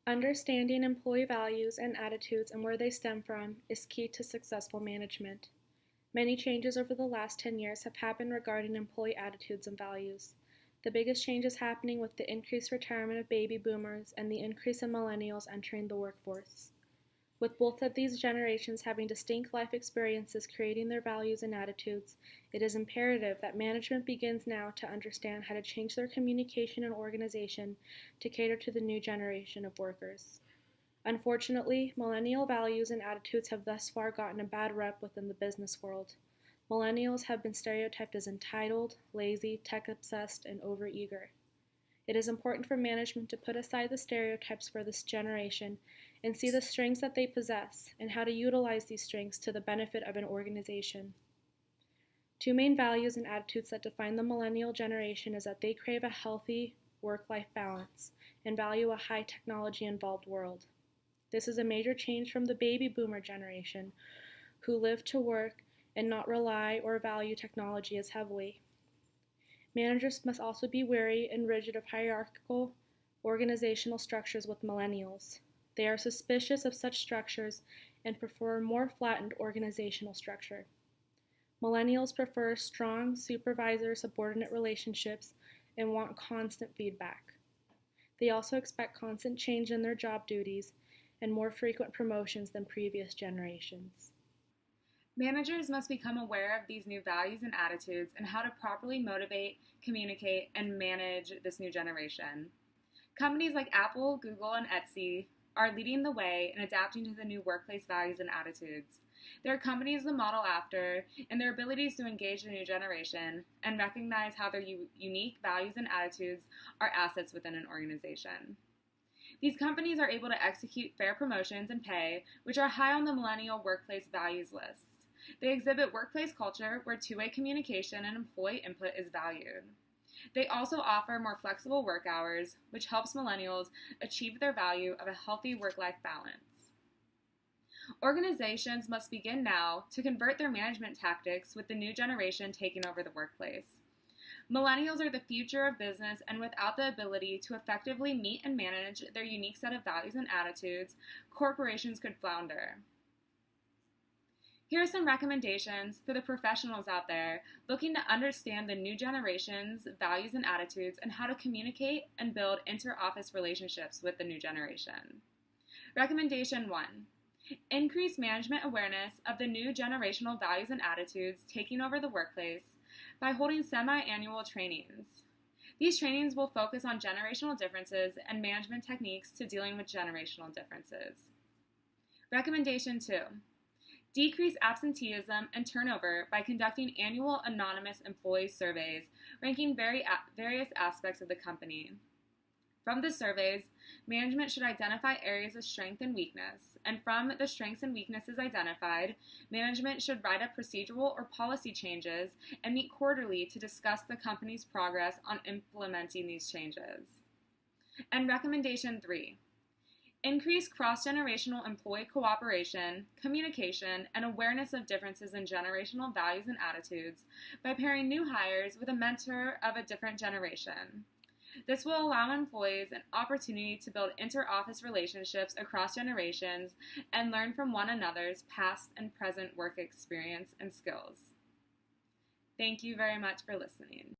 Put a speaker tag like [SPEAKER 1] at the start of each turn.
[SPEAKER 1] Understanding employee values and attitudes and where they stem from is key to successful management. Many changes over the last 10 years have happened regarding employee attitudes and values. The biggest change is happening with the increased retirement of baby boomers and the increase in millennials entering the workforce. With both of these generations having distinct life experiences creating their values and attitudes, it is imperative that management begins now to understand how to change their communication and organization to cater to the new generation of workers. Unfortunately, millennial values and attitudes have thus far gotten a bad rep within the business world. Millennials have been stereotyped as entitled, lazy, tech obsessed, and overeager. It is important for management to put aside the stereotypes for this generation and see the strengths that they possess and how to utilize these strengths to the benefit of an organization. Two main values and attitudes that define the millennial generation is that they crave a healthy work-life balance and value a high technology involved world. This is a major change from the baby boomer generation, who live to work and not rely or value technology as heavily. Managers must also be wary and rigid of hierarchical organizational structures with millennials. They are suspicious of such structures and prefer a more flattened organizational structure. Millennials prefer strong supervisor-subordinate relationships and want constant feedback. They also expect constant change in their job duties and more frequent promotions than previous generations.
[SPEAKER 2] Managers must become aware of these new values and attitudes and how to properly motivate, communicate, and manage this new generation. Companies like Apple, Google, and Etsy are leading the way in adapting to the new workplace values and attitudes. There are companies to model after in their abilities to engage the new generation and recognize how their unique values and attitudes are assets within an organization. These companies are able to execute fair promotions and pay, which are high on the millennial workplace values list. They exhibit workplace culture where two-way communication and employee input is valued. They also offer more flexible work hours, which helps millennials achieve their value of a healthy work-life balance. Organizations must begin now to convert their management tactics with the new generation taking over the workplace. Millennials are the future of business, and without the ability to effectively meet and manage their unique set of values and attitudes, corporations could flounder. Here are some recommendations for the professionals out there looking to understand the new generation's values and attitudes and how to communicate and build inter-office relationships with the new generation. Recommendation 1. Increase management awareness of the new generational values and attitudes taking over the workplace by holding semi-annual trainings. These trainings will focus on generational differences and management techniques to dealing with generational differences. Recommendation 2. Decrease absenteeism and turnover by conducting annual anonymous employee surveys ranking various aspects of the company. From the surveys, management should identify areas of strength and weakness, and from the strengths and weaknesses identified, management should write up procedural or policy changes and meet quarterly to discuss the company's progress on implementing these changes. And recommendation 3. Increase cross-generational employee cooperation, communication, and awareness of differences in generational values and attitudes by pairing new hires with a mentor of a different generation. This will allow employees an opportunity to build inter-office relationships across generations and learn from one another's past and present work experience and skills. Thank you very much for listening.